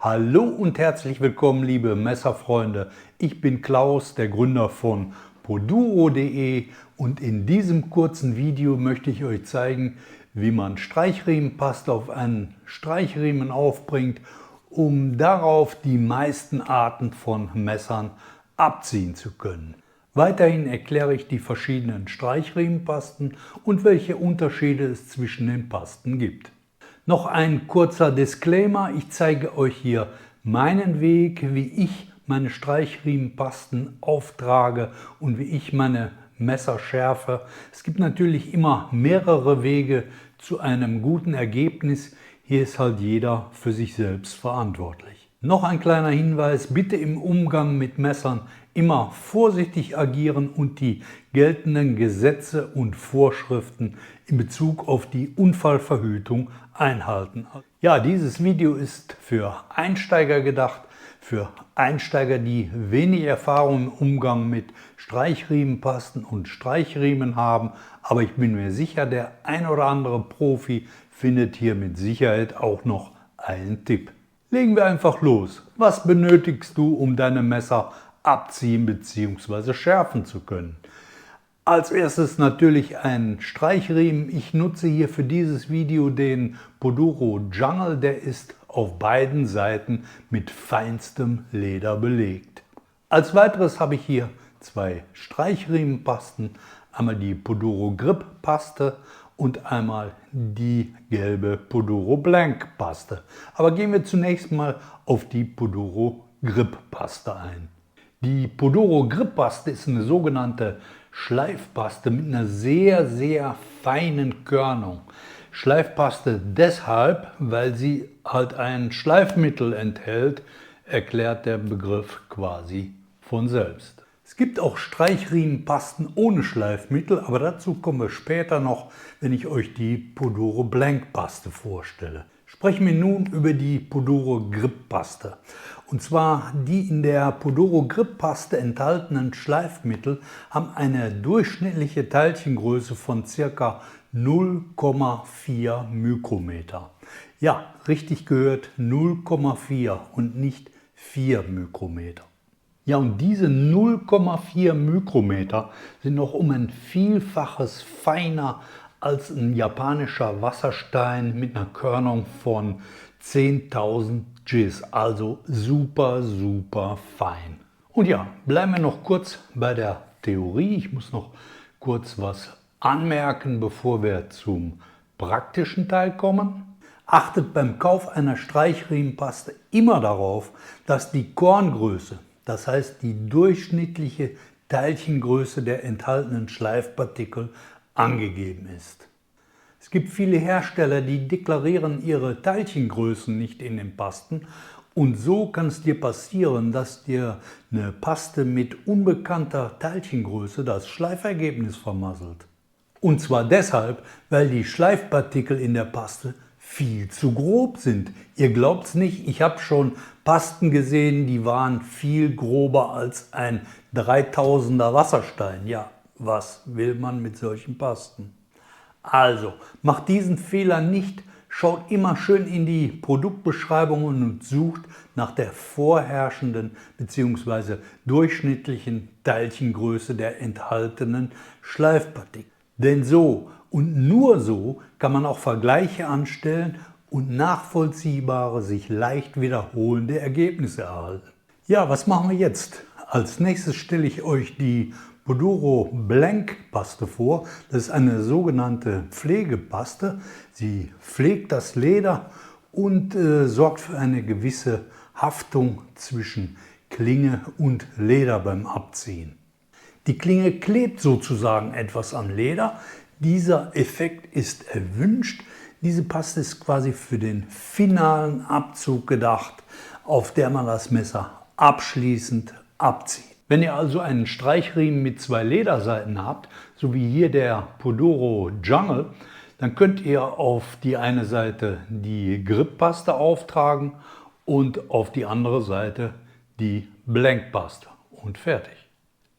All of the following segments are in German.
Hallo und herzlich willkommen, liebe Messerfreunde. Ich bin Klaus, der Gründer von poduro.de, und in diesem kurzen Video möchte ich euch zeigen, wie man Streichriemenpaste auf einen Streichriemen aufbringt, um darauf die meisten Arten von Messern abziehen zu können. Weiterhin erkläre ich die verschiedenen Streichriemenpasten und welche Unterschiede es zwischen den Pasten gibt. Noch ein kurzer Disclaimer: Ich zeige euch hier meinen Weg, wie ich meine Streichriemenpasten auftrage und wie ich meine Messer schärfe. Es gibt natürlich immer mehrere Wege zu einem guten Ergebnis. Hier ist halt jeder für sich selbst verantwortlich. Noch ein kleiner Hinweis: Bitte im Umgang mit Messern immer vorsichtig agieren und die geltenden Gesetze und Vorschriften in Bezug auf die Unfallverhütung einhalten. Ja, dieses Video ist für Einsteiger gedacht, für Einsteiger, die wenig Erfahrung im Umgang mit Streichriemenpasten und Streichriemen haben. Aber ich bin mir sicher, der ein oder andere Profi findet hier mit Sicherheit auch noch einen Tipp. Legen wir einfach los. Was benötigst du, um deine Messer abziehen bzw. schärfen zu können? Als erstes natürlich ein Streichriemen. Ich nutze hier für dieses Video den Poduro Jungle. Der ist auf beiden Seiten mit feinstem Leder belegt. Als weiteres habe ich hier zwei Streichriemenpasten. Einmal die Poduro Grip Paste und einmal die gelbe Poduro Blank Paste. Aber gehen wir zunächst mal auf die Poduro Grip Paste ein. Die Poduro Grip Paste ist eine sogenannte Schleifpaste mit einer sehr feinen Körnung. Schleifpaste deshalb, weil sie halt ein Schleifmittel enthält, erklärt der Begriff quasi von selbst. Es gibt auch Streichriemenpasten ohne Schleifmittel, aber dazu kommen wir später noch, wenn ich euch die Poduro Blank Paste vorstelle. Sprechen wir nun über die Poduro Grip Paste. Und zwar die in der Poduro Grip Paste enthaltenen Schleifmittel haben eine durchschnittliche Teilchengröße von ca. 0,4 Mikrometer. Ja, richtig gehört, 0,4 und nicht 4 Mikrometer. Ja, und diese 0,4 Mikrometer sind noch um ein Vielfaches feiner als ein japanischer Wasserstein mit einer Körnung von 10.000 Gis, also super fein. Und ja, bleiben wir noch kurz bei der Theorie. Ich muss noch kurz was anmerken, bevor wir zum praktischen Teil kommen. Achtet beim Kauf einer Streichriemenpaste immer darauf, dass die Korngröße, das heißt die durchschnittliche Teilchengröße der enthaltenen Schleifpartikel, angegeben ist. Es gibt viele Hersteller, die deklarieren ihre Teilchengrößen nicht in den Pasten, und so kann es dir passieren, dass dir eine Paste mit unbekannter Teilchengröße das Schleifergebnis vermasselt. Und zwar deshalb, weil die Schleifpartikel in der Paste viel zu grob sind. Ihr glaubt's nicht, ich habe schon Pasten gesehen, die waren viel grober als ein 3000er Wasserstein. Ja, was will man mit solchen Pasten? Also, macht diesen Fehler nicht. Schaut immer schön in die Produktbeschreibungen und sucht nach der vorherrschenden bzw. durchschnittlichen Teilchengröße der enthaltenen Schleifpartikel. Denn so und nur so kann man auch Vergleiche anstellen und nachvollziehbare, sich leicht wiederholende Ergebnisse erhalten. Ja, was machen wir jetzt? Als nächstes stelle ich euch die Poduro Blank Paste vor. Das ist eine sogenannte Pflegepaste. Sie pflegt das Leder und sorgt für eine gewisse Haftung zwischen Klinge und Leder beim Abziehen. Die Klinge klebt sozusagen etwas am Leder. Dieser Effekt ist erwünscht. Diese Paste ist quasi für den finalen Abzug gedacht, auf der man das Messer abschließend abzieht. Wenn ihr also einen Streichriemen mit zwei Lederseiten habt, so wie hier der Poduro Jungle, dann könnt ihr auf die eine Seite die Grip-Paste auftragen und auf die andere Seite die Blank-Paste und fertig.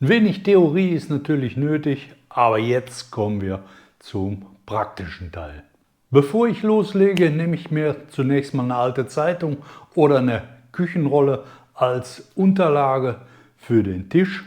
Ein wenig Theorie ist natürlich nötig, aber jetzt kommen wir zum praktischen Teil. Bevor ich loslege, nehme ich mir zunächst mal eine alte Zeitung oder eine Küchenrolle als Unterlage für den Tisch.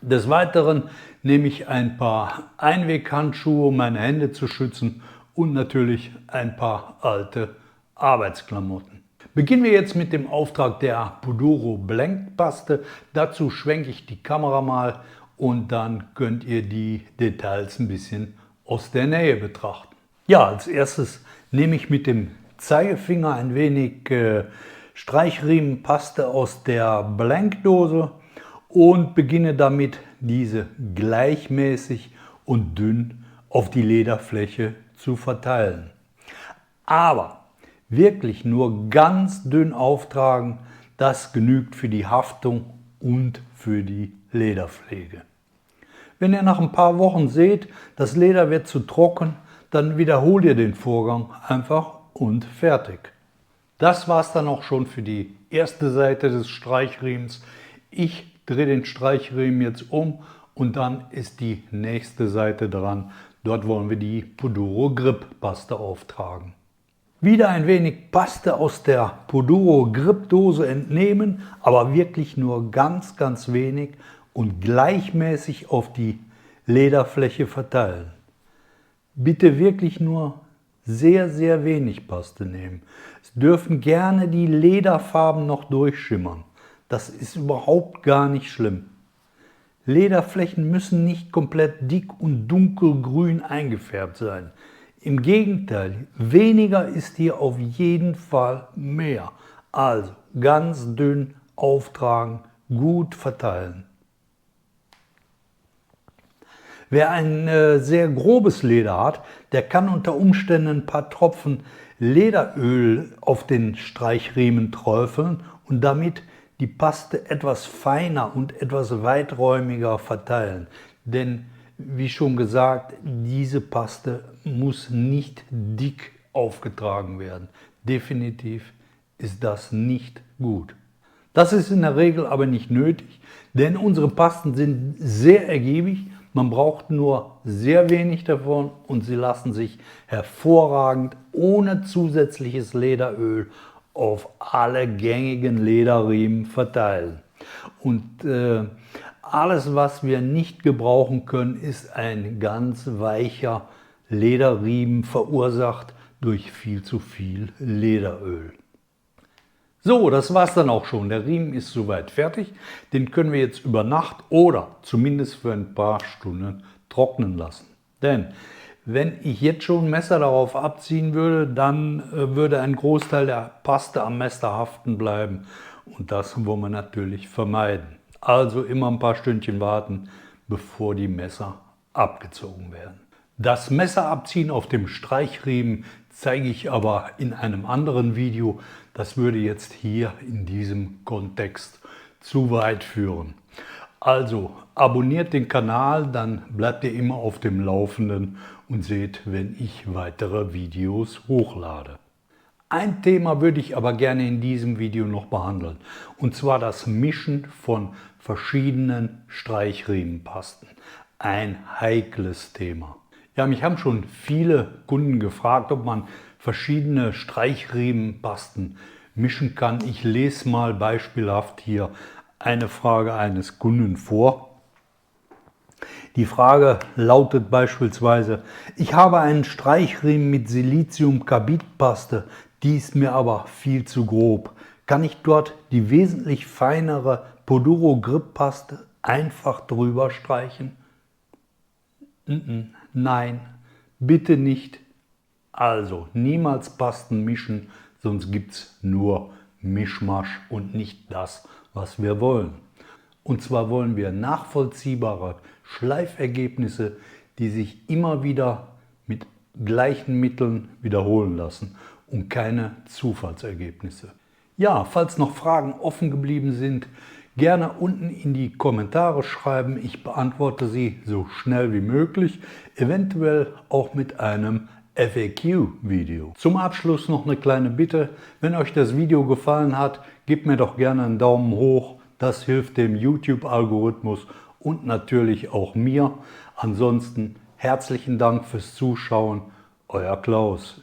Des Weiteren nehme ich ein paar Einweghandschuhe, um meine Hände zu schützen und natürlich ein paar alte Arbeitsklamotten. Beginnen wir jetzt mit dem Auftrag der Podoro Blank Paste. Dazu schwenke ich die Kamera mal und dann könnt ihr die Details ein bisschen aus der Nähe betrachten. Ja, als erstes nehme ich mit dem Zeigefinger ein wenig Streichriemenpaste aus der Blank-Dose und beginne damit, diese gleichmäßig und dünn auf die Lederfläche zu verteilen. Aber wirklich nur ganz dünn auftragen, das genügt für die Haftung und für die Lederpflege. Wenn ihr nach ein paar Wochen seht, das Leder wird zu trocken, dann wiederholt ihr den Vorgang einfach und fertig. Das war es dann auch schon für die erste Seite des Streichriems. Ich drehe den Streichriemen jetzt um und dann ist die nächste Seite dran. Dort wollen wir die Podoro Grip Paste auftragen. Wieder ein wenig Paste aus der Podoro Grip Dose entnehmen, aber wirklich nur ganz wenig und gleichmäßig auf die Lederfläche verteilen. Bitte wirklich nur sehr wenig Paste nehmen. Es dürfen gerne die Lederfarben noch durchschimmern. Das ist überhaupt gar nicht schlimm. Lederflächen müssen nicht komplett dick und dunkelgrün eingefärbt sein. Im Gegenteil, weniger ist hier auf jeden Fall mehr. Also ganz dünn auftragen, gut verteilen. Wer ein sehr grobes Leder hat, der kann unter Umständen ein paar Tropfen Lederöl auf den Streichriemen träufeln und damit die Paste etwas feiner und etwas weiträumiger verteilen. Denn wie schon gesagt, diese Paste muss nicht dick aufgetragen werden. Definitiv ist das nicht gut. Das ist in der Regel aber nicht nötig, denn unsere Pasten sind sehr ergiebig. Man braucht nur sehr wenig davon und sie lassen sich hervorragend ohne zusätzliches Lederöl auf alle gängigen Lederriemen verteilen. Und alles, was wir nicht gebrauchen können, ist ein ganz weicher Lederriemen, verursacht durch viel zu viel Lederöl. So, das war's dann auch schon. Der Riemen ist soweit fertig. Den können wir jetzt über Nacht oder zumindest für ein paar Stunden trocknen lassen. Denn wenn ich jetzt schon ein Messer darauf abziehen würde, dann würde ein Großteil der Paste am Messer haften bleiben. Und das wollen wir natürlich vermeiden. Also immer ein paar Stündchen warten, bevor die Messer abgezogen werden. Das Messerabziehen auf dem Streichriemen zeige ich aber in einem anderen Video. Das würde jetzt hier in diesem Kontext zu weit führen. Also abonniert den Kanal, dann bleibt ihr immer auf dem Laufenden und seht, wenn ich weitere Videos hochlade. Ein Thema würde ich aber gerne in diesem Video noch behandeln, und zwar das Mischen von verschiedenen Streichriemenpasten. Ein heikles Thema. Ja, mich haben schon viele Kunden gefragt, ob man verschiedene Streichriemenpasten mischen kann. Ich lese mal beispielhaft hier eine Frage eines Kunden vor. Die Frage lautet beispielsweise: Ich habe einen Streichriemen mit Siliziumkarbidpaste, die ist mir aber viel zu grob. Kann ich dort die wesentlich feinere Podoro Grip Paste einfach drüber streichen? Nein, bitte nicht. Also niemals Pasten mischen, sonst gibt es nur Mischmasch und nicht das, was wir wollen. Und zwar wollen wir nachvollziehbare Schleifergebnisse, die sich immer wieder mit gleichen Mitteln wiederholen lassen und keine Zufallsergebnisse. Ja, falls noch Fragen offen geblieben sind, gerne unten in die Kommentare schreiben. Ich beantworte sie so schnell wie möglich, eventuell auch mit einem FAQ-Video. Zum Abschluss noch eine kleine Bitte. Wenn euch das Video gefallen hat, gebt mir doch gerne einen Daumen hoch. Das hilft dem YouTube-Algorithmus und natürlich auch mir. Ansonsten herzlichen Dank fürs Zuschauen. Euer Klaus.